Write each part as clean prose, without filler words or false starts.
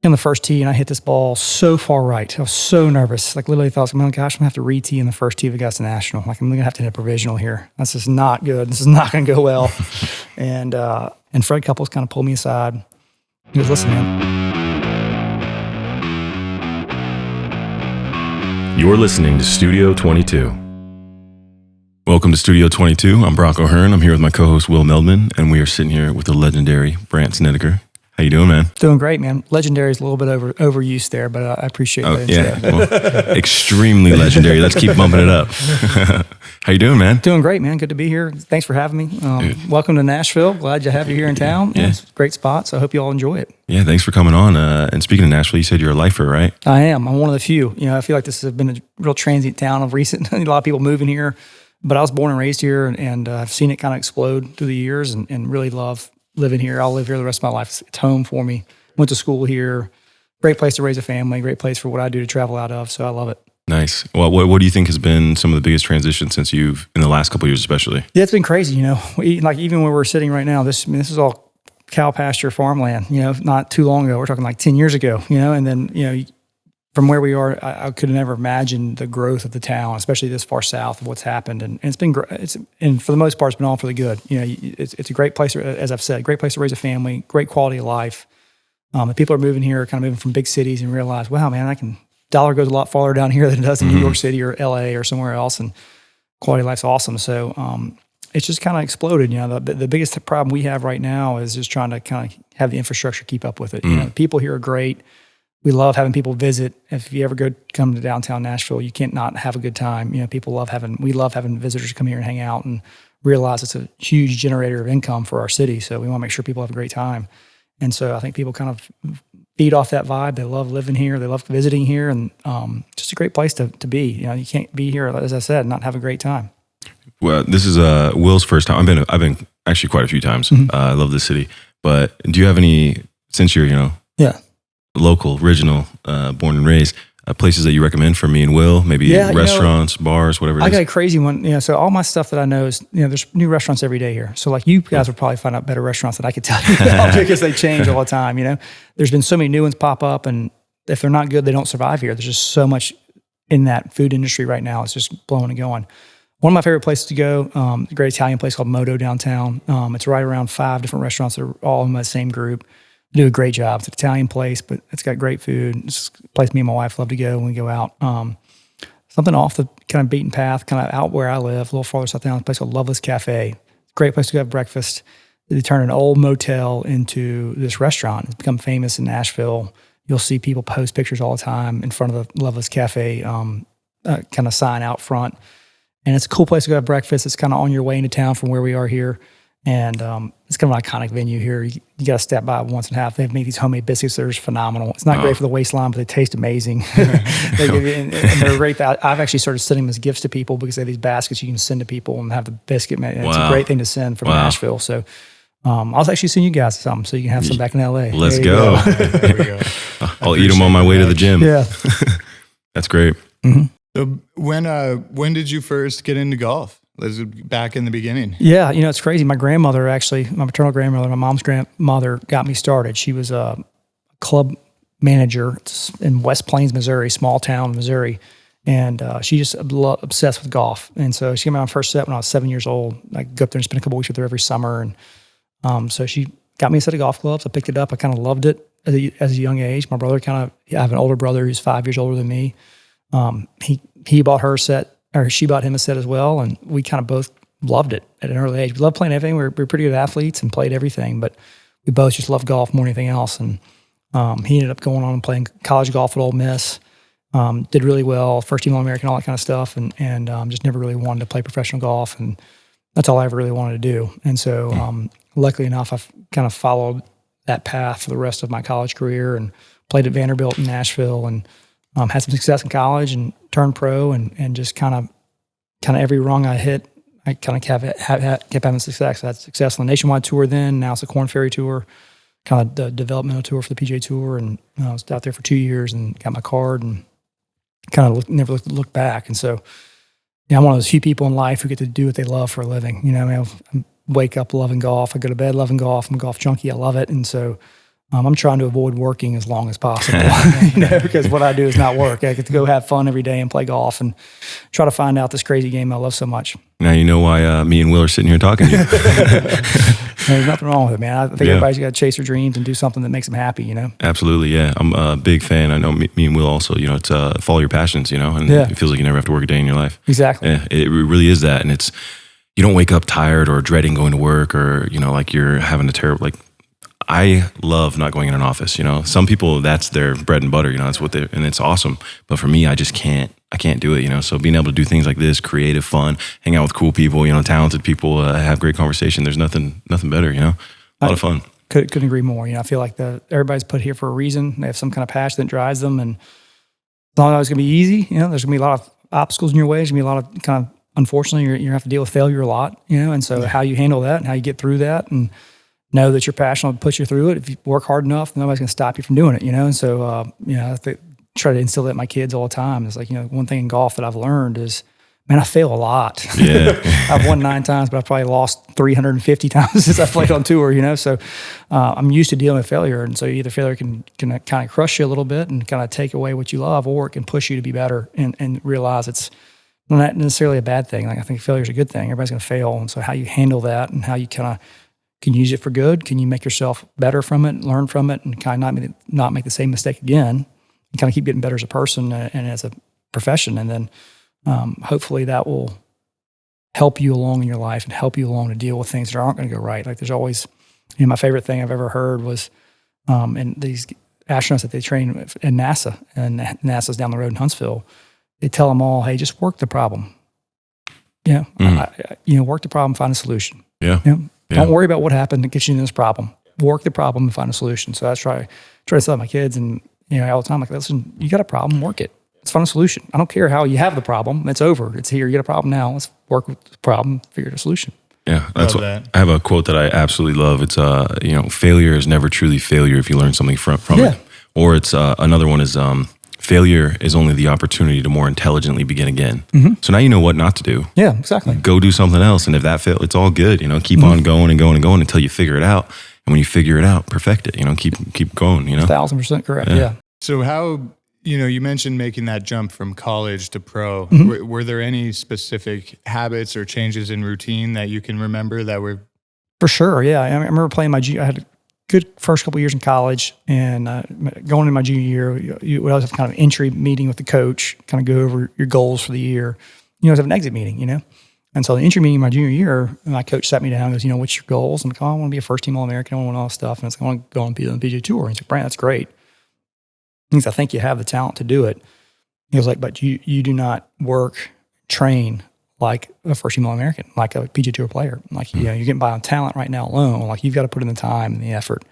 on the first tee, and I hit this ball so far right. I was so nervous. Like literally thought, oh my gosh, I'm gonna have to re-tee in the first tee of Augusta National. Like I'm gonna have to hit a provisional here. That's just not good. This is not gonna go well. And Fred Couples kind of pulled me aside. He was, listen, man. You're listening to Studio 22. Welcome to Studio 22. I'm Brock O'Hearn. I'm here with my co-host Will Meldman, and we are sitting here with the legendary Brandt Snedeker. How you doing, man? Doing great, man. Legendary is a little bit overused there, but I appreciate it. Yeah, well, extremely legendary. Let's keep bumping it up. How you doing, man? Doing great, man. Good to be here. Thanks for having me. Welcome to Nashville. Glad to have you here in town. Yeah. It's a great spot, so I hope you all enjoy it. Yeah, thanks for coming on. And speaking of Nashville, you said you're a lifer, right? I am. I'm one of the few. I feel like this has been a real transient town of recent. A lot of people moving here, but I was born and raised here, and I've seen it kind of explode through the years, and really love living here. I'll live here the rest of my life. It's home for me. Went to school here. Great place to raise a family. Great place for what I do to travel out of. So I love it. Nice. Well, what do you think has been some of the biggest transitions since in the last couple of years, especially? Yeah, it's been crazy. Like even where we're sitting right now, this is all cow pasture farmland. Not too long ago. We're talking like 10 years ago. And then from where we are, I could have never imagined the growth of the town, especially this far south of what's happened. And it's been great. And for the most part, it's been all for the good. It's a great place, as I've said, great place to raise a family, great quality of life. The people are moving here, kind of moving from big cities and realize, wow, man, dollar goes a lot farther down here than it does in New York City or LA or somewhere else. And quality of life's awesome. So it's just kind of exploded. The biggest problem we have right now is just trying to kind of have the infrastructure keep up with it. The people here are great. We love having people visit. If you ever come to downtown Nashville, you can't not have a good time. We love having visitors come here and hang out and realize it's a huge generator of income for our city. So we want to make sure people have a great time. And so I think people kind of feed off that vibe. They love living here. They love visiting here, and just a great place to be. You can't be here, as I said, and not have a great time. Well, this is Will's first time. I've been actually quite a few times. I love this city. But do you have any, since you're local, original, born and raised, places that you recommend for me and Will? Maybe restaurants, bars, whatever it is. I got a crazy one. So all my stuff that I know is, there's new restaurants every day here. So like you guys will probably find out better restaurants than I could tell you about because they change all the time. There's been so many new ones pop up, and if they're not good, they don't survive here. There's just so much in that food industry right now. It's just blowing and going. One of my favorite places to go, a great Italian place called Moto downtown. It's right around 5 different restaurants that are all in the same group. They do a great job. It's an Italian place, but it's got great food. It's a place me and my wife love to go when we go out. Something off the kind of beaten path, kind of out where I live, a little farther south down, a place called Loveless Cafe. Great place to go have breakfast. They turned an old motel into this restaurant. It's become famous in Nashville. You'll see people post pictures all the time in front of the Loveless Cafe kind of sign out front. And it's a cool place to go have breakfast. It's kind of on your way into town from where we are here. And it's kind of an iconic venue here. You got to step by once and a half. They've made these homemade biscuits that are phenomenal. It's not great for the waistline, but they taste amazing. They give you, and they're great. I've actually started sending them as gifts to people because they have these baskets you can send to people and have the biscuit. And it's a great thing to send from Nashville. So I'll actually send you guys some so you can have some back in LA. Let's go. There we go. I'll eat them on my way to the gym. Yeah. That's great. Mm-hmm. So when did you first get into golf? Let's back in the beginning. Yeah, it's crazy. My grandmother, actually, my maternal grandmother, my mom's grandmother got me started. She was a club manager in West Plains, Missouri, small town, Missouri. And she just obsessed with golf. And so she gave me my first set when I was 7 years old. I go up there and spend a couple weeks with her every summer. And so she got me a set of golf clubs. I picked it up. I kind of loved it as a young age. My brother I have an older brother who's 5 years older than me. He bought her a set. Or she bought him a set as well, and we kind of both loved it at an early age. We loved playing everything. We were pretty good athletes and played everything, but we both just loved golf more than anything else. And he ended up going on and playing college golf at Ole Miss. Did really well, first team All-American, all that kind of stuff, and just never really wanted to play professional golf, and that's all I ever really wanted to do. And so luckily enough, I've kind of followed that path for the rest of my college career and played at Vanderbilt in Nashville and had some success in college and turned pro and just kind of every rung I hit, I kind of kept having success. I had success on the nationwide tour then. Now it's the Corn Ferry Tour, kind of the developmental tour for the PGA Tour. And I was out there for 2 years and got my card and kind of never looked back. And so I'm one of those few people in life who get to do what they love for a living. I wake up loving golf. I go to bed loving golf. I'm a golf junkie. I love it. And so I'm trying to avoid working as long as possible, because what I do is not work. I get to go have fun every day and play golf and try to find out this crazy game I love so much. Now you know why me and Will are sitting here talking to you. There's nothing wrong with it, man. I think everybody's got to chase their dreams and do something that makes them happy, Absolutely, yeah. I'm a big fan. I know me and Will also, it's follow your passions, and it feels like you never have to work a day in your life. Exactly. Yeah, it really is that. And you don't wake up tired or dreading going to work or, like you're having a terrible, I love not going in an office, Some people, that's their bread and butter, that's what and it's awesome. But for me, I just can't do it, So being able to do things like this, creative, fun, hang out with cool people, talented people, have great conversation. There's nothing better, a lot of fun. Couldn't agree more. I feel like everybody's put here for a reason. They have some kind of passion that drives them. And as long as it's going to be easy, there's going to be a lot of obstacles in your way. There's going to be a lot of kind of, unfortunately, you're going to have to deal with failure a lot, and so how you handle that and how you get through that and know that your passion will push you through it. If you work hard enough, nobody's going to stop you from doing it, And so, I try to instill that in my kids all the time. It's like, one thing in golf that I've learned is, man, I fail a lot. Yeah. I've won 9 times, but I've probably lost 350 times since I played on tour, So I'm used to dealing with failure. And so either failure can kind of crush you a little bit and kind of take away what you love, or it can push you to be better and realize it's not necessarily a bad thing. I think failure is a good thing. Everybody's going to fail. And so how you handle that and how you kind of can use it for good. Can you make yourself better from it, learn from it, and kind of not make the same mistake again, and kind of keep getting better as a person and as a profession. And then hopefully that will help you along in your life and help you along to deal with things that aren't going to go right. There's always, my favorite thing I've ever heard was, and these astronauts that they train in NASA, and NASA's down the road in Huntsville, they tell them all, hey, just work the problem. Work the problem, find a solution. Yeah. Don't worry about what happened that gets you in this problem. Work the problem and find a solution. So that's try to tell my kids, and all the time, listen, you got a problem, work it. Let's find a solution. I don't care how you have the problem. It's over. It's here. You got a problem now. Let's work with the problem, figure out a solution. Yeah, that's I have a quote that I absolutely love. It's failure is never truly failure if you learn something from it. Or it's another one is failure is only the opportunity to more intelligently begin again. Mm-hmm. So now you know what not to do. Yeah, exactly. Go do something else. And if that fails, it's all good. Keep on going and going and going until you figure it out. And when you figure it out, perfect it. Keep going. 1,000% correct. Yeah. So how, you mentioned making that jump from college to pro. Mm-hmm. Were there any specific habits or changes in routine that you can remember that were? For sure. Yeah. I remember playing I had a good first couple of years in college, and going into my junior year, we always have kind of an entry meeting with the coach, kind of go over your goals for the year. You always have an exit meeting, And so the entry meeting my junior year, my coach sat me down and goes, what's your goals? I'm like, I want to be a first-team All-American. I want all this stuff. And I want to go on the PGA Tour. And he's like, Brandt, that's great. He goes, I think you have the talent to do it. He was like, but you do not work, train like a first-team All-American, like a PGA Tour player. You're getting by on talent right now alone. You've got to put in the time and the effort.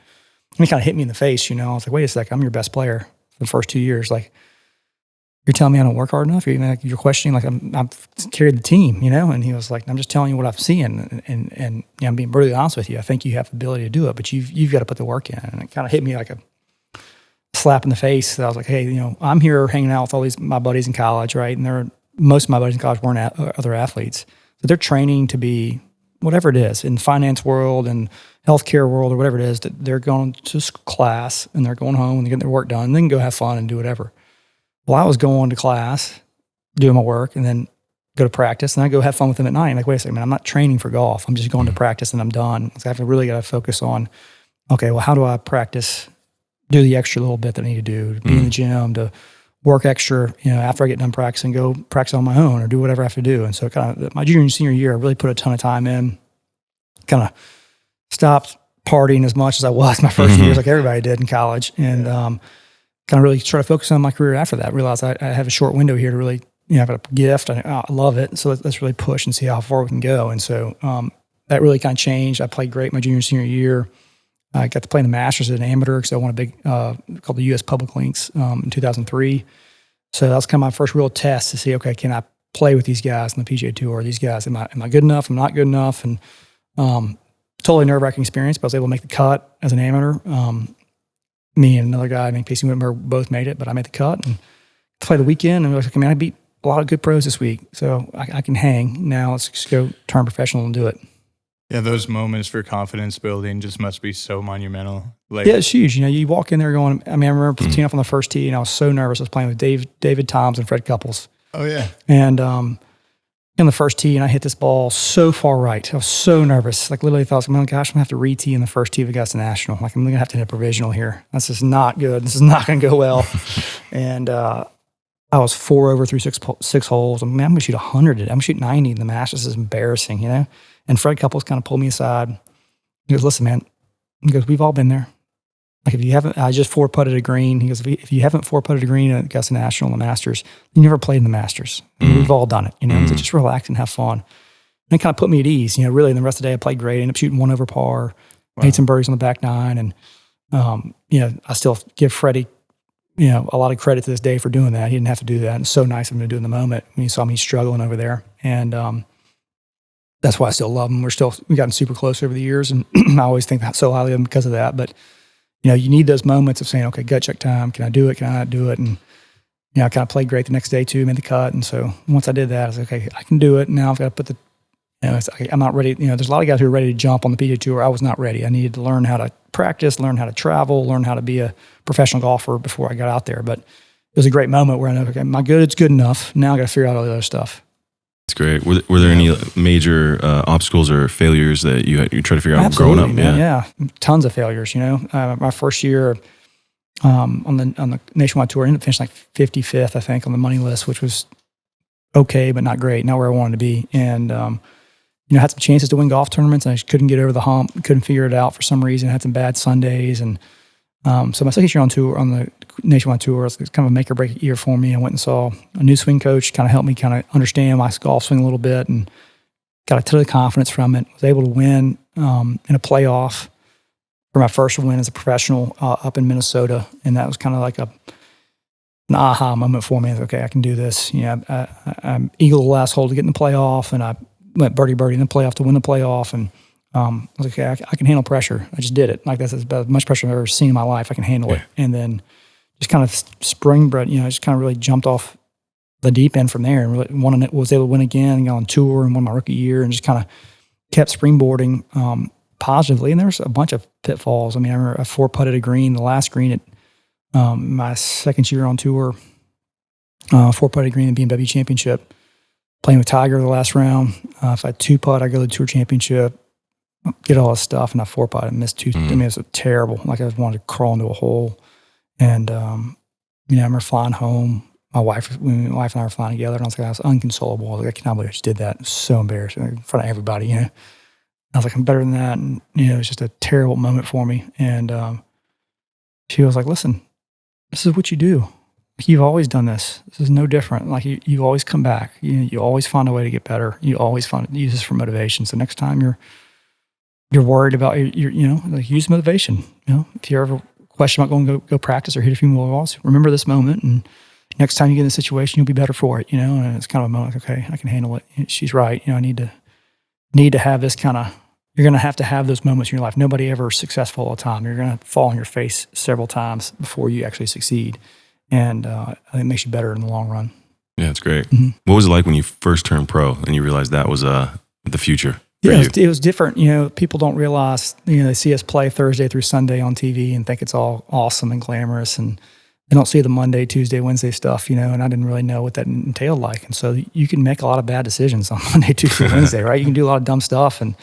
And he kind of hit me in the face, I was like, wait a sec, I'm your best player for the first 2 years. You're telling me I don't work hard enough? You're questioning, I've carried the team, And he was like, I'm just telling you what I've seen. And I'm being brutally honest with you. I think you have the ability to do it, but you've got to put the work in. And it kind of hit me like a slap in the face. I was like, hey, I'm here hanging out with all my buddies in college, right? And most of my buddies in college weren't other athletes. So they're training to be whatever it is in finance world and healthcare world or whatever it is, that they're going to class and they're going home and they're getting their work done and then go have fun and do whatever. Well, I was going to class, doing my work, and then go to practice, and I go have fun with them at night. Wait a second, man, I'm not training for golf. I'm just going to practice and I'm done. So I have to really got to focus on, okay, well, how do I practice, do the extra little bit that I need to do, to be in the gym, to work extra, after I get done practicing, go practice on my own or do whatever I have to do. And so kind of my junior and senior year, I really put a ton of time in, kind of stopped partying as much as I was my first years, like everybody did in college. And kind of really try to focus on my career after that. Realized I have a short window here to really, have a gift. I love it. So let's really push and see how far we can go. And so that really kind of changed. I played great my junior and senior year. I got to play in the Masters as an amateur because I won a big, called the U.S. Public Links in 2003. So that was kind of my first real test to see, okay, can I play with these guys in the PGA Tour? These guys, am I good enough? I'm not good enough. And totally nerve-wracking experience, but I was able to make the cut as an amateur. Me and another guy, Casey Whitmer, both made it, but I made the cut and played the weekend. And I was like, I beat a lot of good pros this week, so I can hang. Now let's just go turn professional and do it. Yeah, those moments for confidence building just must be so monumental. Like, yeah, it's huge. You walk in there going, I remember teeing up on the first tee and I was so nervous. I was playing with David Toms and Fred Couples. oh yeah. And in the first tee, and I hit this ball so far right. I was so nervous. Like literally thought, oh my gosh, I'm going to have to re-tee in the first tee of Augusta National. Like I'm going to have to hit a provisional here. This is not good. This is not going to go well. And I was 4 over through six holes. I'm going to shoot 100. I'm going to shoot 90 in the Masters. This is embarrassing, And Fred Couples kind of pulled me aside. He goes, listen, man. He goes, we've all been there. Like if you haven't, I just 4-putted a green. He goes, if you haven't 4-putted a green at Augusta National and the Masters, you never played in the Masters. We've all done it, So just relax and have fun. And it kind of put me at ease, really. And the rest of the day I played great. I ended up shooting 1 over par, made some birdies on the back 9. And, I still give Freddie, a lot of credit to this day for doing that. He didn't have to do that. And it's so nice of him to do in the moment when he saw me struggling over there. And that's why I still love him. We've gotten super close over the years. And I always think so highly of him because of that. But, you need those moments of saying, okay, gut check time. Can I do it? Can I not do it? And, I kind of played great the next day too, made the cut. And so once I did that, I was like, okay, I can do it. And now I've got to put I'm not ready. There's a lot of guys who are ready to jump on the PGA Tour. I was not ready. I needed to learn how to practice, learn how to travel, learn how to be a professional golfer before I got out there. But it was a great moment where I know, okay, it's good enough. Now I got to figure out all the other stuff. That's great. Were there any major obstacles or failures that you try to figure out Absolutely, growing up? Man, yeah, tons of failures. My first year on the nationwide tour, I ended up finishing like 55th, I think, on the money list, which was okay, but not great, not where I wanted to be. And had some chances to win golf tournaments, and I just couldn't get over the hump, couldn't figure it out for some reason. Had some bad Sundays, and so my second year on the nationwide tour was kind of a make or break year for me. I went and saw a new swing coach, kind of helped me kind of understand my golf swing a little bit, and got a ton of confidence from it. Was able to win in a playoff for my first win as a professional up in Minnesota, and that was kind of like an aha moment for me. Okay, I can do this. I eagled the last hole to get in the playoff, and I went birdie in the playoff to win the playoff, and I was like, okay, I can handle pressure. I just did it. Like that's about as much pressure I've ever seen in my life. I can handle it. And then just kind of springboard, just kind of really jumped off the deep end from there, and really was able to win again, got on tour and won my rookie year, and just kind of kept springboarding positively. And there was a bunch of pitfalls. I remember I 4-putted a green, the last green at my second year on tour, 4-putted green in the BMW Championship, playing with Tiger the last round. If I 2-putt, I go to the Tour Championship, get all this stuff, and I 4-putt. I missed 2. It was terrible. Like I just wanted to crawl into a hole. And, I remember flying home. My wife and I were flying together, and I was inconsolable. I was like, I cannot believe I just did that. It was so embarrassing in front of everybody, I was like, I'm better than that. And, it was just a terrible moment for me. And she was like, listen, this is what you do. You've always done this. This is no different. Like you always come back. You always find a way to get better. You always use this for motivation. So next time you're worried about use motivation. If you're ever question about going to go practice or hit a few more balls, remember this moment, and next time you get in a situation, you'll be better for it. And it's kind of a moment like, okay, I can handle it. She's right. I need to have this kind of. You're going to have those moments in your life. Nobody ever is successful all the time. You're going to fall on your face several times before you actually succeed. And I think it makes you better in the long run. Yeah, it's great. Mm-hmm. What was it like when you first turned pro and you realized that was the future for you? It was different. People don't realize, they see us play Thursday through Sunday on TV and think it's all awesome and glamorous. And they don't see the Monday, Tuesday, Wednesday stuff, and I didn't really know what that entailed like. And so you can make a lot of bad decisions on Monday, Tuesday, Wednesday, right? You can do a lot of dumb stuff, and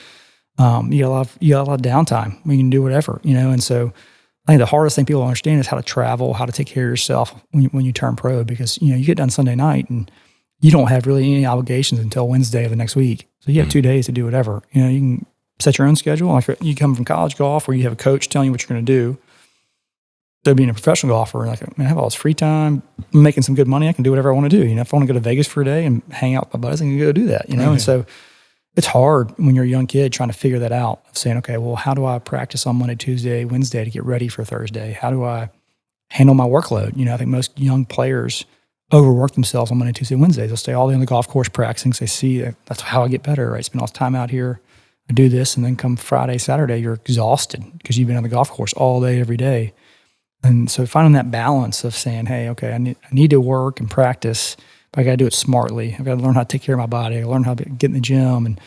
you got a lot of downtime when you can do whatever, And so I think the hardest thing people don't understand is how to travel, how to take care of yourself when you turn pro, because, you get done Sunday night and you don't have really any obligations until Wednesday of the next week. So you have 2 days to do whatever. You can set your own schedule. Like you come from college golf where you have a coach telling you what you're going to do. So being a professional golfer, like, man, I have all this free time, I'm making some good money, I can do whatever I want to do. If I want to go to Vegas for a day and hang out with my buddies, I can go do that, And so it's hard when you're a young kid trying to figure that out, of saying, okay, well, how do I practice on Monday, Tuesday, Wednesday to get ready for Thursday? How do I handle my workload? I think most young players overwork themselves on Monday, Tuesday, Wednesday. They'll stay all day on the golf course practicing. So they see that's how I get better, right? Spend all this time out here, I do this, and then come Friday, Saturday, you're exhausted because you've been on the golf course all day, every day. And so finding that balance of saying, hey, okay, I need to work and practice, but I got to do it smartly. I've got to learn how to take care of my body. I learn how to get in the gym and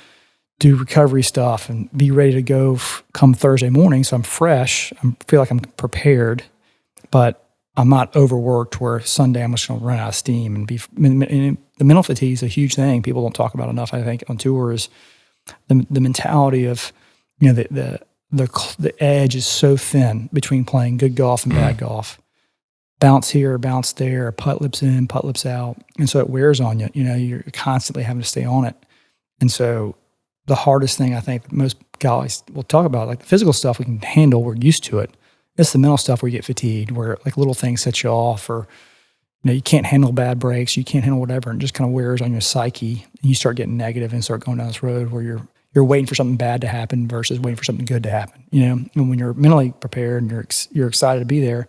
do recovery stuff and be ready to go come Thursday morning. So I'm fresh. I feel like I'm prepared, but I'm not overworked where Sunday I'm just going to run out of steam and the mental fatigue is a huge thing. People don't talk about enough, I think, on tour is the mentality of, the edge is so thin between playing good golf and bad golf. Bounce here, bounce there, putt lips in, putt lips out. And so it wears on you. You're constantly having to stay on it. And so the hardest thing I think that most guys will talk about, like the physical stuff we can handle, we're used to it. It's the mental stuff where you get fatigued, where like little things set you off, or you can't handle bad breaks, you can't handle whatever, and it just kind of wears on your psyche. And you start getting negative and start going down this road where you're waiting for something bad to happen versus waiting for something good to happen. And when you're mentally prepared and you're excited to be there,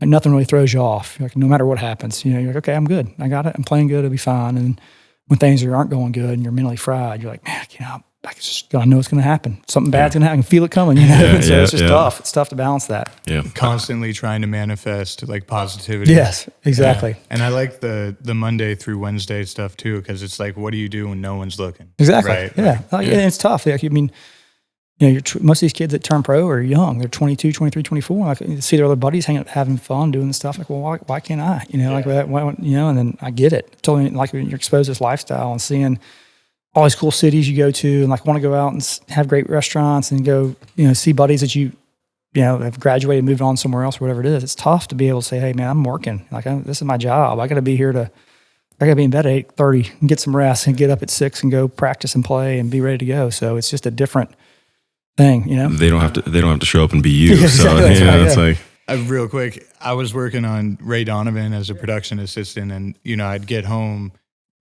like nothing really throws you off. Like no matter what happens, you're like, okay, I'm good. I got it. I'm playing good. It'll be fine. And when things aren't going good and you're mentally fried, you're like, man, I know it's going to happen. Something bad's going to happen. I can feel it coming. So it's just tough. It's tough to balance that. Yeah, constantly trying to manifest like positivity. Yes, exactly. Yeah. And I like the Monday through Wednesday stuff too, because it's like, what do you do when no one's looking? Exactly. Right? Yeah, and it's tough. Like, most of these kids that turn pro are young. They're 22, 23, 24. Like, you see their other buddies hanging out, having fun, doing this stuff. Like, well, why can't I? Like that. And then I get it. Totally, like when you're exposed to this lifestyle and seeing all these cool cities you go to, and like want to go out and have great restaurants and go, see buddies that you have graduated, moved on somewhere else, or whatever it is. It's tough to be able to say, hey man, I'm working. Like this is my job. I got to be in bed at 8:30 and get some rest and get up at 6 and go practice and play and be ready to go. So it's just a different thing, They don't have to show up and be you. Yeah, exactly. So it's like real quick, I was working on Ray Donovan as a production assistant, and I'd get home,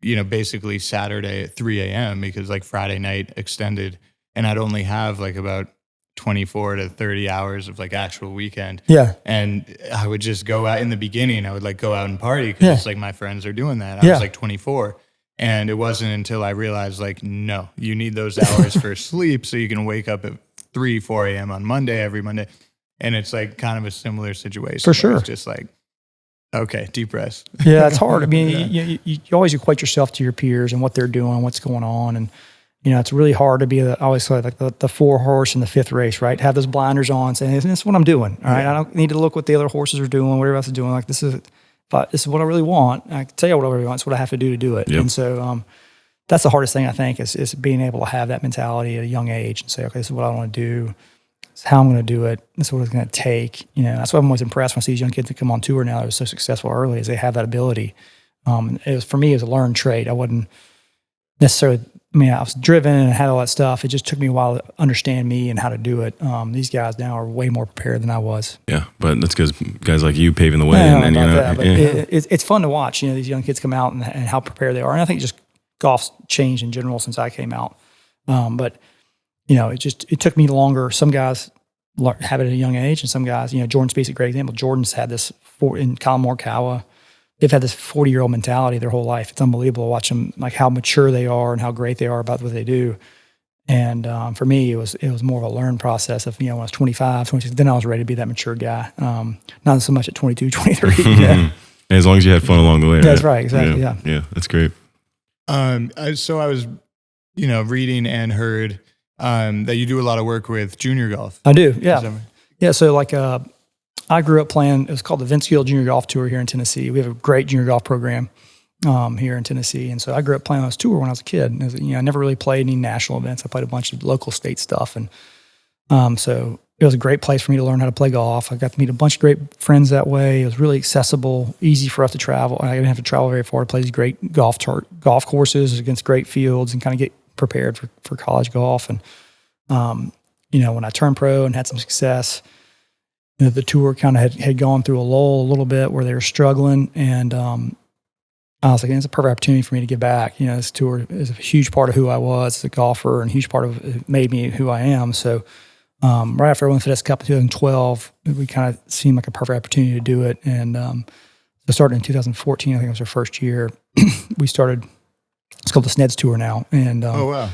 basically Saturday at 3 a.m. because like Friday night extended, and I'd only have like about 24 to 30 hours of like actual weekend. Yeah. And I would just go out in the beginning. I would like go out and party because it's like my friends are doing that. I was like 24. And it wasn't until I realized like, no, you need those hours for sleep so you can wake up at 3, 4 a.m. on Monday, every Monday. And it's like kind of a similar situation. For sure. It's just like, okay, deep breaths. Yeah, it's hard. I mean, you always equate yourself to your peers and what they're doing, what's going on. And, it's really hard to be I always say like the 4 horse in the 5th race, right? Have those blinders on saying, this is what I'm doing. All right. I don't need to look what the other horses are doing, whatever else is doing. Like this is what I really want. I can tell you what I really want. It's what I have to do to do it. Yep. And so that's the hardest thing I think is being able to have that mentality at a young age and say, okay, this is what I want to do. This is how I'm going to do it. This is what it's going to take. That's why I'm always impressed when I see these young kids that come on tour now that are so successful early is they have that ability. For me, it was a learned trait. I wasn't necessarily, I was driven and had all that stuff. It just took me a while to understand me and how to do it. These guys now are way more prepared than I was. Yeah, but that's because guys like you paving the way. It's fun to watch, these young kids come out and how prepared they are. And I think just golf's changed in general since I came out. But it took me longer. Some guys have it at a young age, and some guys, Jordan Spieth's a great example. Jordan's had this in Colin Morikawa. They've had this 40-year-old mentality their whole life. It's unbelievable to watch them, like how mature they are and how great they are about what they do. And for me, it was more of a learned process of, when I was 25, 26, then I was ready to be that mature guy. Not so much at 22, 23. As long as you had fun along the way. That's right, exactly, yeah. Yeah, that's great. So I was, reading and heard that you do a lot of work with junior golf. I do, yeah. Yeah, so like I grew up playing, it was called the Vince Gill Junior Golf Tour here in Tennessee. We have a great junior golf program here in Tennessee. And so I grew up playing on this tour when I was a kid. And I never really played any national events. I played a bunch of local state stuff. And so it was a great place for me to learn how to play golf. I got to meet a bunch of great friends that way. It was really accessible, easy for us to travel. I didn't have to travel very far to play these great golf courses against great fields and kind of get prepared for college golf. And, when I turned pro and had some success, the tour kind of had gone through a lull a little bit where they were struggling. And I was like, it's a perfect opportunity for me to give back. This tour is a huge part of who I was as a golfer and a huge part of it made me who I am. So right after I won the FedEx Cup in 2012, we kind of seemed like a perfect opportunity to do it. And so started in 2014, I think it was our first year. We started, it's called the Sneds Tour now. And oh, wow.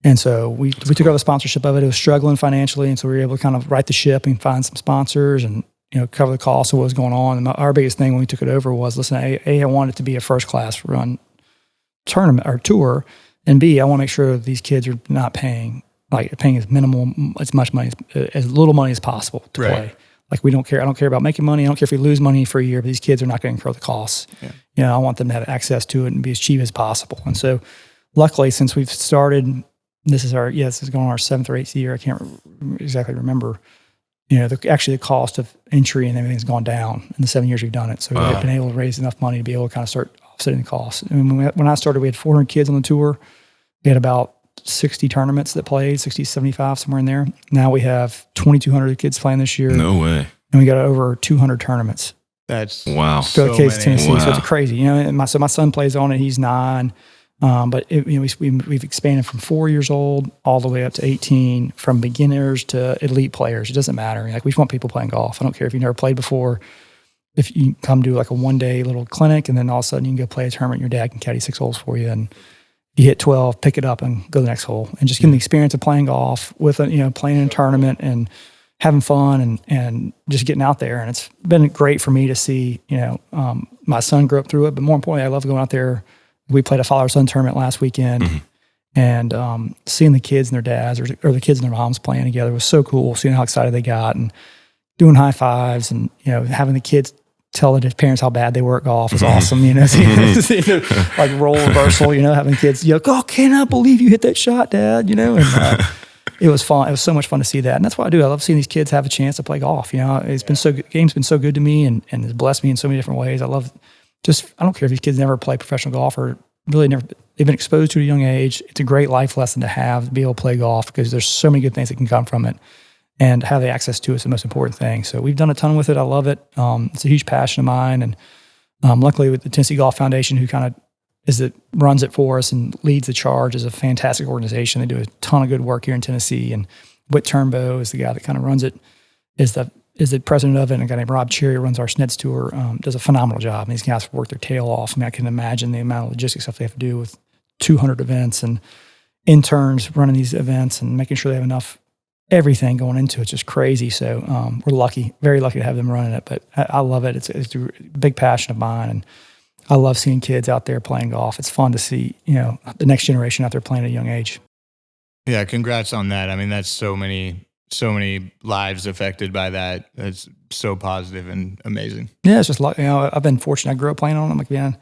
And so we took over the sponsorship of it. It was struggling financially, and so we were able to kind of right the ship and find some sponsors and cover the cost of what was going on. And our biggest thing when we took it over was, listen, I wanted it to be a first class run tournament or tour, And B, I want to make sure that these kids are not paying as minimal, as much money, as little money as possible to play. Like, we don't care. I don't care about making money. I don't care if we lose money for a year, but these kids are not going to incur the costs. Yeah. I want them to have access to it and be as cheap as possible. And so luckily, since we've started, this is going on our 7th or 8th year. I can't exactly remember. The cost of entry and everything's gone down in the 7 years we've done it. So we've been able to raise enough money to be able to kind of start offsetting the costs. I mean, when I started, we had 400 kids on the tour. We had about 60 tournaments that played, 60, 75, somewhere in there. Now we have 2,200 kids playing this year. No way. And we got over 200 tournaments. That's wow. So Tennessee. Wow. So it's crazy. My son plays on it. He's 9. But we've expanded from 4 years old all the way up to 18, from beginners to elite players. It doesn't matter. Like, we just want people playing golf. I don't care if you've never played before. If you come do like a 1-day little clinic, and then all of a sudden you can go play a tournament, your dad can caddy 6 holes for you, and you hit 12, pick it up and go to the next hole, and just getting the experience of playing golf with playing in a tournament and having fun and just getting out there. And it's been great for me to see, my son grow up through it. But more importantly, I love going out there. We played a father-son tournament last weekend, and seeing the kids and their dads or the kids and their moms playing together was so cool. Seeing how excited they got and doing high fives, and having the kids tell the parents how bad they were at golf was awesome. Like role reversal. Having kids "Oh, cannot believe you hit that shot, Dad!" And it was fun. It was so much fun to see that, and that's what I do. I love seeing these kids have a chance to play golf. It's been so good. Game's been so good to me, and has blessed me in so many different ways. I don't care if these kids never play professional golf or really never. They've been exposed to it at a young age. It's a great life lesson to have, to be able to play golf, because there's so many good things that can come from it. And have the access to it is the most important thing. So we've done a ton with it. I love it. It's a huge passion of mine. And luckily, with the Tennessee Golf Foundation, who kind of runs it for us and leads the charge, is a fantastic organization. They do a ton of good work here in Tennessee. And Whit Turnbow is the guy that kind of runs it, is the president of it. And a guy named Rob Cherry runs our SNEDS tour, does a phenomenal job. And these guys work their tail off. I mean, I can imagine the amount of logistics stuff they have to do with 200 events and interns running these events and making sure they have enough everything going into it. It's just crazy. So we're lucky, very lucky to have them running it. But I love it. It's a big passion of mine, and I love seeing kids out there playing golf. It's fun to see the next generation out there playing at a young age. Yeah, congrats on that. I mean, that's so many lives affected by that. It's so positive and amazing. Yeah, it's just I've been fortunate. I grew up playing on them. Like, man,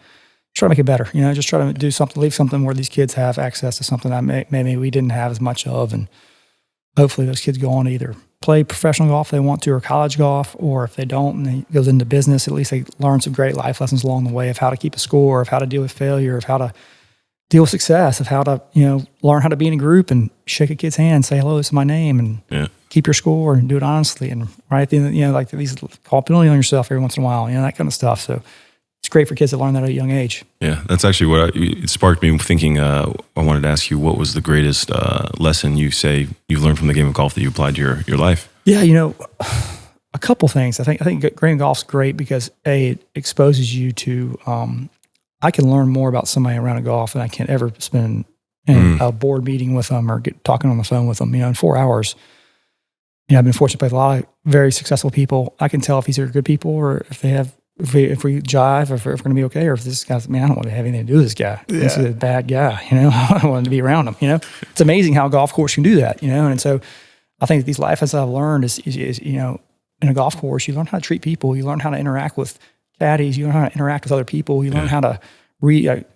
try to make it better. Just try to do something, leave something where these kids have access to something that maybe we didn't have as much of, and hopefully those kids go on to either play professional golf if they want to, or college golf, or if they don't and they goes into business, at least they learn some great life lessons along the way of how to keep a score, of how to deal with failure, of how to deal with success, of how to, learn how to be in a group and shake a kid's hand, say, hello, this is my name, and keep your score and do it honestly. And right at the end, like these, call penalty on yourself every once in a while, that kind of stuff. So it's great for kids to learn that at a young age. Yeah, that's actually it sparked me thinking. I wanted to ask you, what was the greatest lesson you learned from the game of golf that you applied to your life? Yeah, a couple things. I think game of golf's great because it exposes you to. I can learn more about somebody around a golf than I can ever spend in a board meeting with them or talking on the phone with them. In 4 hours. I've been fortunate to play with a lot of very successful people. I can tell if these are good people or if they have. If we jive, if we're going to be okay, or if this guy's, man, I don't want to have anything to do with this guy. Yeah. This is a bad guy, I don't want to be around him, It's amazing how a golf course can do that, And so I think these life lessons I've learned is in a golf course, you learn how to treat people, you learn how to interact with caddies, you learn how to interact with other people, you learn how to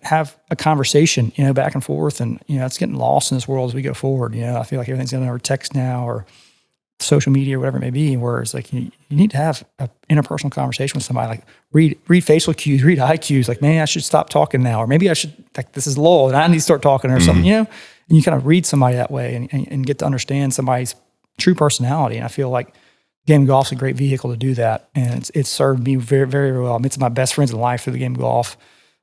have a conversation, back and forth, and, it's getting lost in this world as we go forward. I feel like everything's done over text now or social media or whatever it may be, where it's like you need to have an interpersonal conversation with somebody, like read facial cues, read eye cues, like, man, I should stop talking now, or maybe I should, like, this is lull and I need to start talking or something, and you kind of read somebody that way and get to understand somebody's true personality. And I feel like game of golf's a great vehicle to do that, and it's served me very, very well. I mean, it's my best friends in life through the game of golf,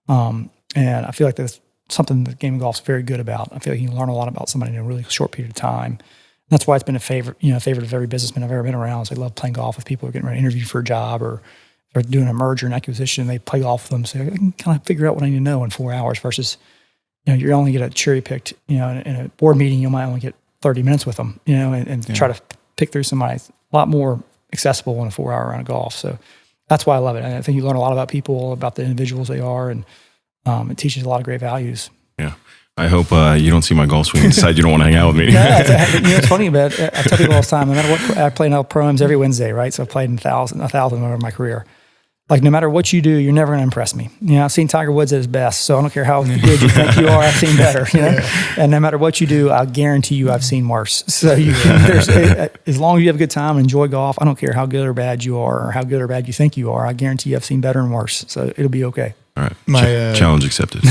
and I feel like that's something that game of golf's very good about. I feel like you can learn a lot about somebody in a really short period of time. That's why it's been a favorite of every businessman I've ever been around. So I love playing golf with people who are getting ready to interview for a job or doing a merger and acquisition. They play golf with them, so I can kind of figure out what I need to know in 4 hours versus, you only get a cherry picked, in a board meeting, you might only get 30 minutes with them, and try to pick through somebody. It's a lot more accessible in a 4 hour round of golf. So that's why I love it. And I think you learn a lot about people, about the individuals they are, and it teaches a lot of great values. Yeah. I hope you don't see my golf swing and decide you don't want to hang out with me. It's funny about it. I tell people all the time, no matter what, I play in pro-ams every Wednesday, right? So I've played in 1,000 over my career. Like, no matter what you do, you're never going to impress me. I've seen Tiger Woods at his best, so I don't care how good you think you are, I've seen better, And no matter what you do, I guarantee you I've seen worse. So as long as you have a good time and enjoy golf, I don't care how good or bad you are or how good or bad you think you are, I guarantee you I've seen better and worse. So it'll be okay. All right. Challenge accepted.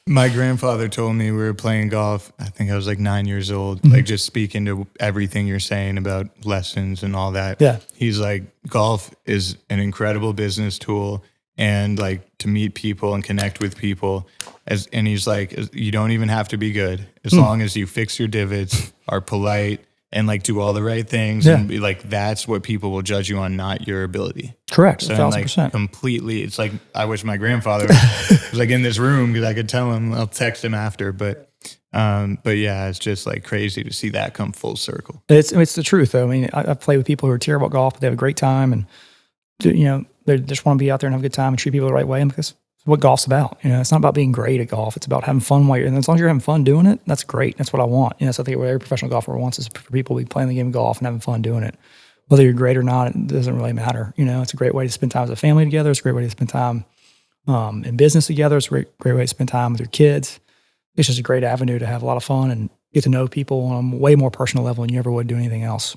My grandfather told me we were playing golf. I think I was like 9 years old, like just speaking to everything you're saying about lessons and all that. Yeah. He's like, golf is an incredible business tool and like to meet people and connect with people. And he's like, you don't even have to be good as long as you fix your divots, are polite, and like do all the right things. Yeah. And be like, that's what people will judge you on, not your ability. Correct. So 1,000%. like completely, it's like, I wish my grandfather was like in this room because I could tell him, I'll text him after. But yeah, it's just like crazy to see that come full circle. It's the truth though. I mean, I play with people who are terrible at golf, but they have a great time and, they just want to be out there and have a good time and treat people the right way. And because it's what golf's about. It's not about being great at golf. It's about having fun and as long as you're having fun doing it, that's great. That's what I want. So I think what every professional golfer wants is for people to be playing the game of golf and having fun doing it. Whether you're great or not, it doesn't really matter. It's a great way to spend time as a family together. It's a great way to spend time in business together. It's a great way to spend time with your kids. It's just a great avenue to have a lot of fun and get to know people on a way more personal level than you ever would do anything else.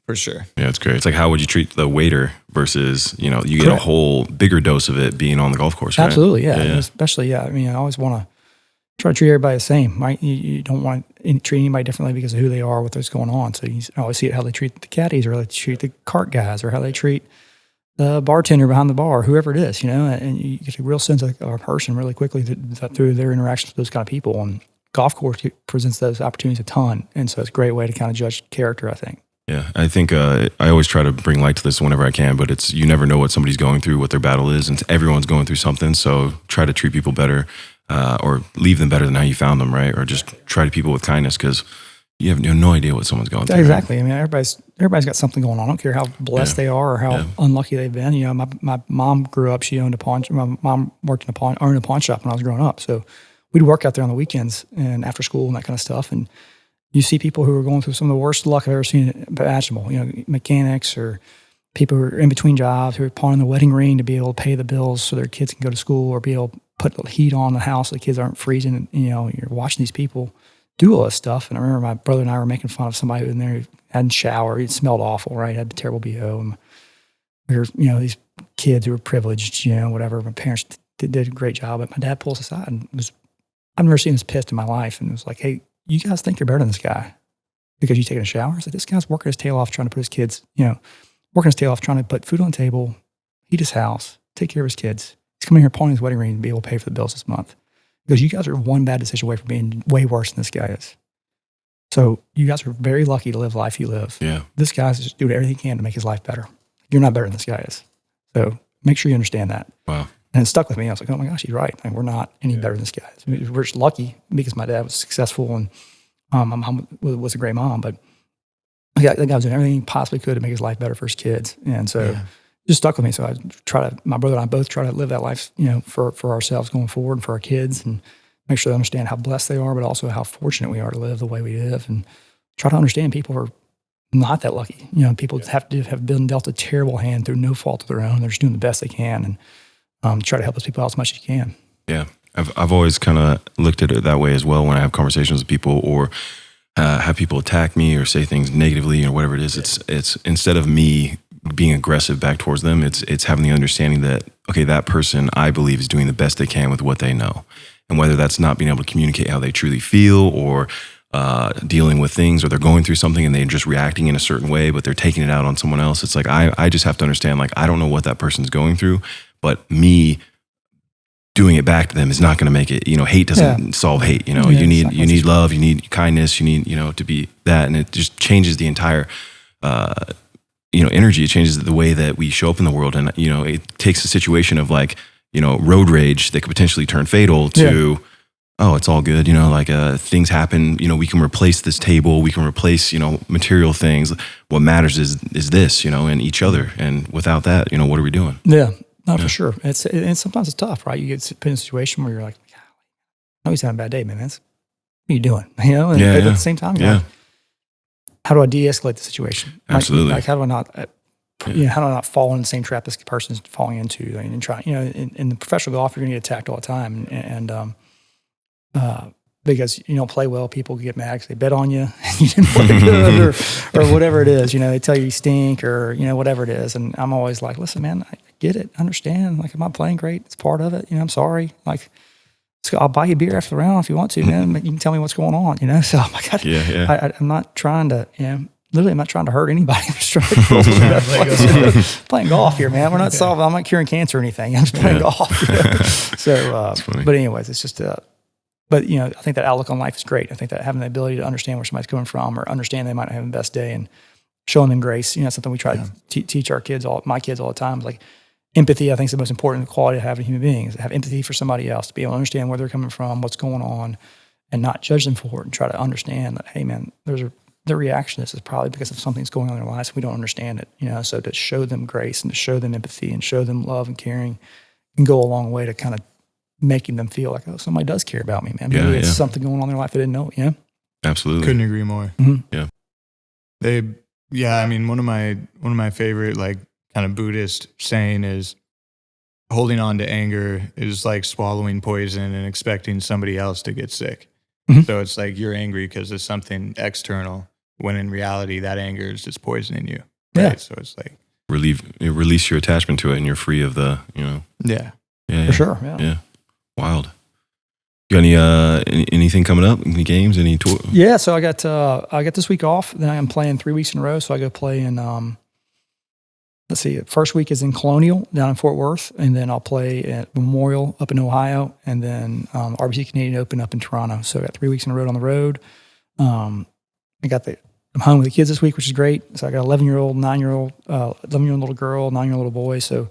For sure. Yeah, it's great. It's like, how would you treat the waiter versus, you get a whole bigger dose of it being on the golf course, right? Absolutely, yeah. Especially, I mean, I always want to try to treat everybody the same, right? You don't want to treat anybody differently because of who they are, what's going on. So you always see it how they treat the caddies or how they treat the cart guys or how they treat the bartender behind the bar, whoever it is, and you get a real sense of a person really quickly through their interactions with those kind of people. And golf course presents those opportunities a ton. And so it's a great way to kind of judge character, I think. Yeah, I think I always try to bring light to this whenever I can, but it's, you never know what somebody's going through, what their battle is, and everyone's going through something. So try to treat people better or leave them better than how you found them, right? Or just try to people with kindness because you have no idea what someone's going through. Exactly. Right? I mean, everybody's got something going on. I don't care how blessed they are or how unlucky they've been. My mom grew up. She owned a pawn. My mom worked in owned a pawn shop when I was growing up. So we'd work out there on the weekends and after school and that kind of stuff. And you see people who are going through some of the worst luck I've ever seen imaginable. Mechanics or people who are in between jobs who are pawning the wedding ring to be able to pay the bills so their kids can go to school or be able to put the heat on the house so the kids aren't freezing. And, you're watching these people do all this stuff. And I remember my brother and I were making fun of somebody in there who hadn't showered. It smelled awful, right? Had terrible BO. And we were, these kids who were privileged, whatever. My parents did a great job. But my dad pulls us aside and I've never seen this pissed in my life. And it was like, hey, you guys think you're better than this guy because you're taking a shower? It's like, this guy's working his tail off trying to put his kids, working his tail off trying to put food on the table, heat his house, take care of his kids. He's coming here pawning his wedding ring to be able to pay for the bills this month. Because you guys are one bad decision away from being way worse than this guy is. So you guys are very lucky to live the life you live. Yeah. This guy's just doing everything he can to make his life better. You're not better than this guy is. So make sure you understand that. Wow. And it stuck with me. I was like, oh my gosh, he's right. We're not any better than this guy. We're just lucky because my dad was successful and my mom was a great mom. But the guy was doing everything he possibly could to make his life better for his kids. And so it just stuck with me. So my brother and I both try to live that life, for ourselves going forward and for our kids and make sure they understand how blessed they are, but also how fortunate we are to live the way we live and try to understand people are not that lucky. People have been dealt a terrible hand through no fault of their own. They're just doing the best they can and try to help those people out as much as you can. Yeah. I've always kind of looked at it that way as well when I have conversations with people or have people attack me or say things negatively or whatever it is. It's instead of me being aggressive back towards them, it's having the understanding that, okay, that person I believe is doing the best they can with what they know. And whether that's not being able to communicate how they truly feel or dealing with things or they're going through something and they're just reacting in a certain way, but they're taking it out on someone else. It's like, I just have to understand, like, I don't know what that person's going through, but me doing it back to them is not going to make it, hate doesn't solve hate. You need love, you need kindness, you need, to be that. And it just changes the entire, energy. It changes the way that we show up in the world. And, it takes a situation of like, road rage that could potentially turn fatal to, oh, it's all good. Things happen, we can replace this table. We can replace, material things. What matters is this, and each other. And without that, what are we doing? Yeah. No, for sure. And sometimes it's tough, right? You get put in a situation where you're like, know he's having a bad day, man. What are you doing? You know, and at the same time, like, how do I de-escalate the situation? Absolutely. Like how do I not, how do I not fall in the same trap this person's falling into? And try, in the professional golf, you're going to get attacked all the time, and because you don't play well, people get mad because they bet on you, and you didn't play good, or whatever it is. They tell you stink, or whatever it is. And I'm always like, listen, man, I get it, understand. Like, I'm not playing great. It's part of it. I'm sorry. Like, I'll buy you a beer after the round if you want to, man. You can tell me what's going on. So I'm like, I'm not trying to, literally, I'm not trying to hurt anybody. I'm just trying to playing golf here, man. We're not solving. I'm not curing cancer or anything. I'm just playing golf. So, but anyways, it's just. But I think that outlook on life is great. I think that having the ability to understand where somebody's coming from, or understand they might not have the best day, and showing them grace. Something we try to teach our kids, my kids all the time. Is like empathy. I think is the most important quality to have in human beings. Have empathy for somebody else, to be able to understand where they're coming from, what's going on, and not judge them for it, and try to understand that, hey, man, their reaction to this is probably because of something's going on in their lives. We don't understand it. So to show them grace and to show them empathy and show them love and caring can go a long way to kind of making them feel like, oh, somebody does care about me, man. Maybe it's something going on in their life I didn't know. Absolutely. Couldn't agree more. Mm-hmm. Yeah. I mean, one of my favorite, like, kind of Buddhist saying is, holding on to anger is like swallowing poison and expecting somebody else to get sick. Mm-hmm. So it's like you're angry because of something external, when in reality that anger is just poisoning you. Right? Yeah. So it's like release your attachment to it, and you're free of the, Yeah. For sure. Yeah. Wild. You got anything coming up? Any games? Any tour? Yeah, so I got this week off. Then I am playing 3 weeks in a row. So I go play in. Let's see. First week is in Colonial down in Fort Worth, and then I'll play at Memorial up in Ohio, and then RBC Canadian Open up in Toronto. So I got 3 weeks in a row on the road. I'm home with the kids this week, which is great. So I got 11-year-old, 9-year-old, 11-year-old little girl, 9-year-old little boy. So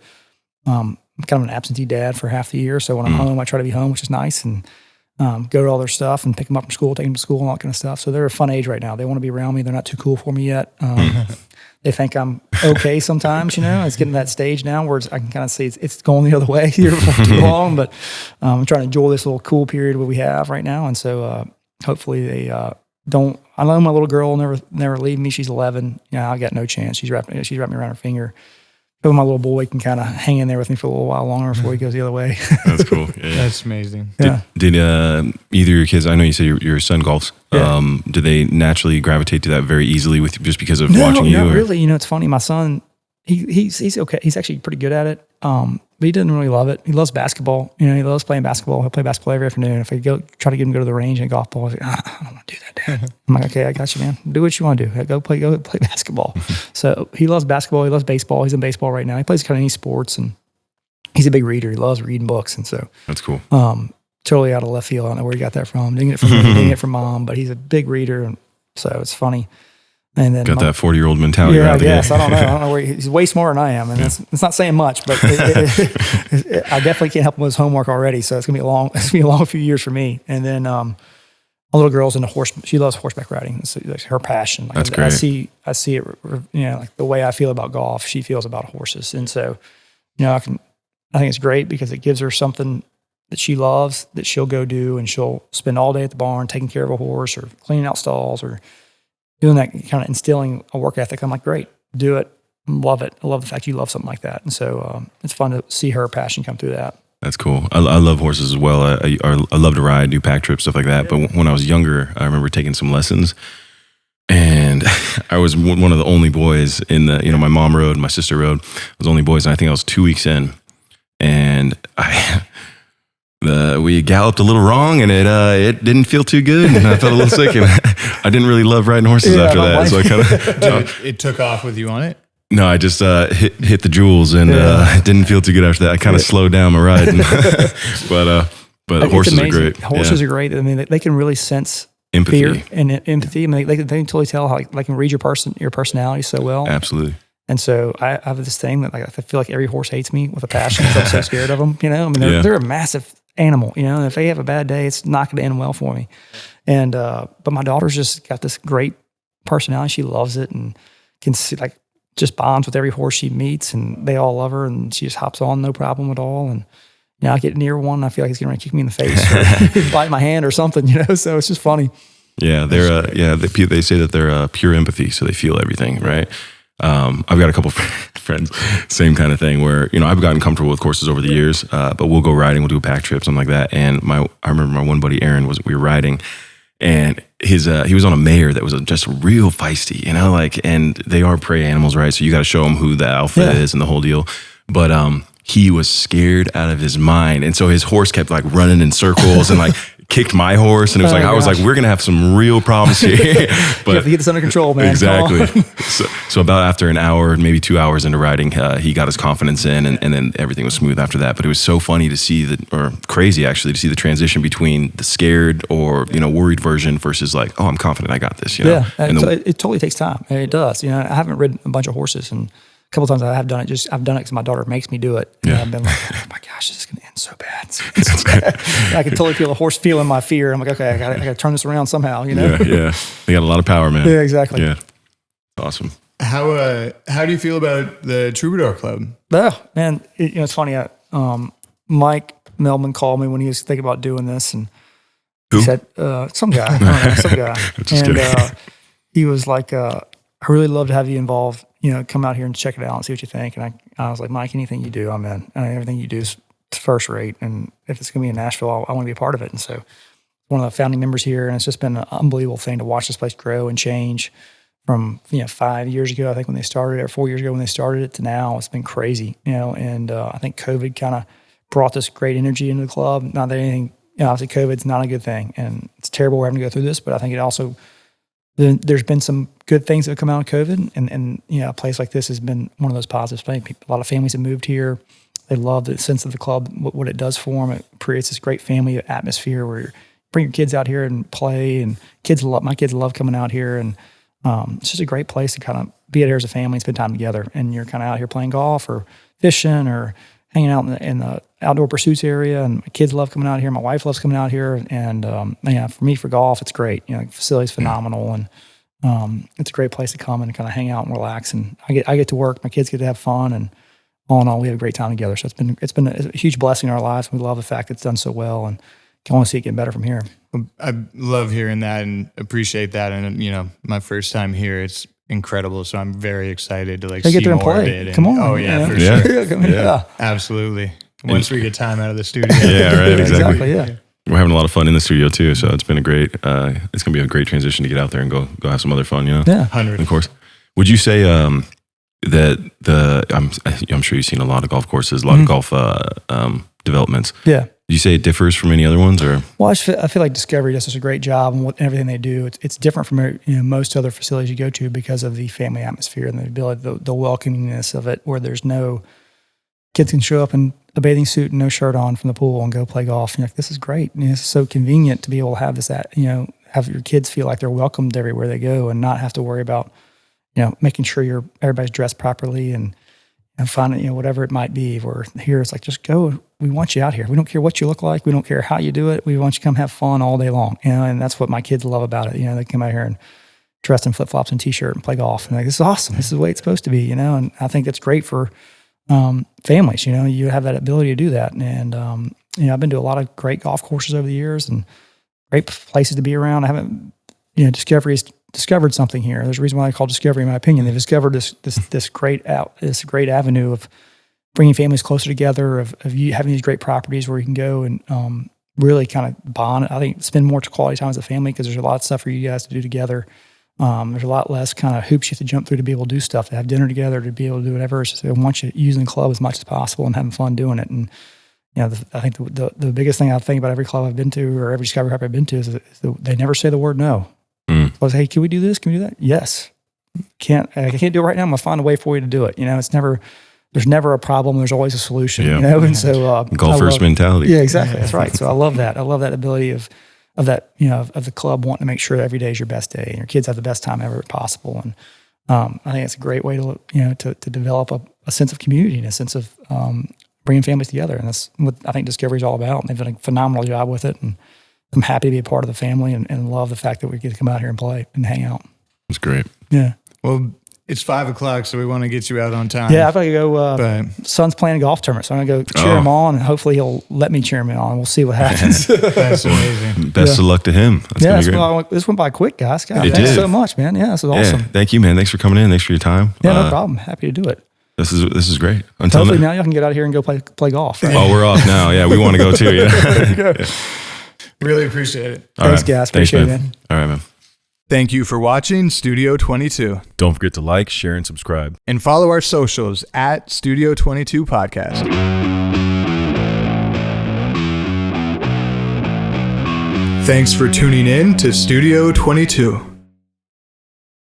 I'm kind of an absentee dad for half the year. So when I'm home, I try to be home, which is nice, and go to all their stuff and pick them up from school, take them to school, and all that kind of stuff. So they're a fun age right now. They want to be around me. They're not too cool for me yet. They think I'm okay sometimes, It's getting to that stage now where I can kind of see it's going the other way here for too long. But I'm trying to enjoy this little cool period where we have right now. And so hopefully they don't. I know my little girl will never leave me. She's 11. I got no chance. She's wrapped me around her finger. So my little boy can kind of hang in there with me for a little while longer before he goes the other way. That's cool. Yeah. That's amazing. Did either of your kids, I know you said your son golfs, do they naturally gravitate to that very easily with just because of watching you? No, not really. It's funny. My son, he's okay. He's actually pretty good at it. But he doesn't really love it. He loves basketball. He loves playing basketball. He'll play basketball every afternoon. If I try to get him to go to the range and golf ball, he's like, I don't want to do that, Dad. I'm like, okay, I got you, man. Do what you want to do. Go play basketball. So he loves basketball. He loves baseball. He's in baseball right now. He plays kind of any sports, and he's a big reader. He loves reading books, and so that's cool. Totally out of left field. I don't know where he got that from. Didn't get it from mom, but he's a big reader, and so it's funny. And then got that 40-year-old mentality. Yeah, I guess. I don't know where he's way smarter than I am, and it's not saying much, but I definitely can't help him with his homework already. So it's gonna be a long few years for me. And then my little girl's into she loves horseback riding. It's like her passion. That's great. I see it. Like the way I feel about golf, she feels about horses, and so I think it's great because it gives her something that she loves that she'll go do, and she'll spend all day at the barn taking care of a horse or cleaning out stalls or doing that, kind of instilling a work ethic. I'm like, great, do it. Love it. I love the fact you love something like that. And so it's fun to see her passion come through that. That's cool. I love horses as well. I love to ride, do pack trips, stuff like that. But when I was younger, I remember taking some lessons, and I was one of the only boys in my mom rode, my sister rode. I was the only boys, and I think I was 2 weeks in, and we galloped a little wrong, and it didn't feel too good, and I felt a little sick, and I didn't really love riding horses after that. So I kind of it took off with you on it. No, I just hit the jewels, and it didn't feel too good after that. I kind of slowed down my ride, but horses are great. Horses are great. I mean, they can really sense empathy. Fear and empathy. I mean, they can totally tell how they can read your personality so well. Absolutely. And so I have this thing that I feel like every horse hates me with a passion because I'm so scared of them. I mean, they're a massive animal. And if they have a bad day, it's not going to end well for me. And but my daughter's just got this great personality. She loves it and can see, just bonds with every horse she meets, and they all love her, and she just hops on no problem at all. And I get near one, I feel like he's going to kick me in the face or bite my hand or something, so it's just funny. Yeah, they say that they're pure empathy, so they feel everything, right? I've got a couple friends, same kind of thing where, I've gotten comfortable with courses over the years, but we'll go riding, we'll do a pack trip, something like that. And I remember my one buddy, Aaron, we were riding, and he was on a mare that was just real feisty, and they are prey animals, right? So you got to show them who the alpha is and the whole deal. But he was scared out of his mind. And so his horse kept like running in circles and like kicked my horse. And it was I was like, we're going to have some real problems here. But you have to get this under control, man. Exactly. So about after an hour, maybe 2 hours into riding, he got his confidence in, and then everything was smooth after that. But it was so funny to see crazy actually, to see the transition between the scared or, worried version versus like, oh, I'm confident I got this, Yeah. And it totally takes time. It does. I haven't ridden a bunch of horses, and a couple of times I have done it. I've done it because my daughter makes me do it. And I've been like, oh my gosh, this is going to end so bad. It's so bad. I can totally feel the horse feeling my fear. I'm like, okay, I got to turn this around somehow. Yeah. They got a lot of power, man. Yeah, exactly. Yeah, awesome. How do you feel about the Troubadour Club? Oh man, it's funny. Mike Melman called me when he was thinking about doing this, and he said, "Some guy, and he was like, I really love to have you involved. Come out here and check it out and see what you think." And I was like, "Mike, anything you do, I'm in. Everything you do is first rate. And if it's going to be in Nashville, I want to be a part of it." And so, one of the founding members here, and it's just been an unbelievable thing to watch this place grow and change from 5 years ago, I think when they started, or 4 years ago when they started it, to now. It's been crazy, And I think COVID kind of brought this great energy into the club. Not that anything, obviously COVID's not a good thing, and it's terrible we're having to go through this, but I think it also, there's been some good things that have come out of COVID, and a place like this has been one of those positives. A lot of families have moved here. They love the sense of the club, what it does for them. It creates this great family atmosphere where you bring your kids out here and play, and my kids love coming out here, and it's just a great place to kind of be out here as a family and spend time together. And you're kind of out here playing golf or fishing or hanging out in the outdoor pursuits area. And my kids love coming out here. My wife loves coming out here. And for me, for golf, it's great. The facility's phenomenal, and it's a great place to come and kind of hang out and relax. And I get to work. My kids get to have fun, and all in all, we have a great time together. So it's been a huge blessing in our lives. We love the fact that it's done so well, and can only see it getting better from here. I love hearing that and appreciate that. And my first time here, it's incredible. So I'm very excited to see get there and more play. of it. Come on. Oh yeah, for sure. Yeah, absolutely. Once we get time out of the studio. Yeah, right. Exactly. Yeah. We're having a lot of fun in the studio too. So it's been it's going to be a great transition to get out there and go have some other fun, Yeah. 100. Of course. Would you say that I'm sure you've seen a lot of golf courses, a lot of golf developments. Yeah. Did you say it differs from any other ones, or? Well, I feel like Discovery does such a great job in everything they do. It's different from most other facilities you go to because of the family atmosphere and the ability, the welcomingness of it, where there's no kids can show up in a bathing suit and no shirt on from the pool and go play golf. And you're like, this is great. It's so convenient to be able to have this, have your kids feel like they're welcomed everywhere they go and not have to worry about, making sure everybody's dressed properly and finding, whatever it might be. Where here it's like, just go. We want you out here. We don't care what you look like. We don't care how you do it. We want you to come have fun all day long. And that's what my kids love about it. They come out here and dressed in flip-flops and t-shirt and play golf. And like, this is awesome. This is the way it's supposed to be, and I think that's great for families. You have that ability to do that. And, I've been to a lot of great golf courses over the years and great places to be around. I haven't, Discovery's discovered something here. There's a reason why I call Discovery, in my opinion. They've discovered this great avenue of bringing families closer together, of you having these great properties where you can go and really kind of bond. I think spend more quality time as a family because there's a lot of stuff for you guys to do together. There's a lot less kind of hoops you have to jump through to be able to do stuff, to have dinner together, to be able to do whatever. It's just, they want you using the club as much as possible and having fun doing it. And I think the biggest thing I think about every club I've been to or every Discovery club I've been to is they never say the word no. So I was, hey, can we do this? Can we do that? Yes. I can't do it right now. I'm gonna find a way for you to do it. There's never a problem. There's always a solution. And so golf first mentality. Yeah, exactly. That's right. So I love that. I love that ability of that, of the club wanting to make sure every day is your best day and your kids have the best time ever possible. And I think it's a great way to develop a sense of community and a sense of bringing families together. And that's what I think Discovery is all about. And they've done a phenomenal job with it. And I'm happy to be a part of the family and love the fact that we get to come out here and play and hang out. That's great. Yeah. Well, it's 5 o'clock, so we want to get you out on time. Yeah, I've got to go. Son's playing a golf tournament, so I'm going to go cheer him on, and hopefully he'll let me cheer him on. We'll see what happens. That's amazing. Best of luck to him. This went by quick, guys. God, thanks did. so much, man. Yeah, this is awesome. Thank you, man. Thanks for coming in. Thanks for your time. Yeah, no problem. Happy to do it. This is great. Hopefully now y'all can get out of here and go play golf. Right? Oh, we're off now. Yeah, we want to go too. Yeah. Really appreciate it. Thanks, guys. Appreciate it, man. All right, man. Thank you for watching Studio 22. Don't forget to like, share, and subscribe. And follow our socials at Studio 22 Podcast. Thanks for tuning in to Studio 22.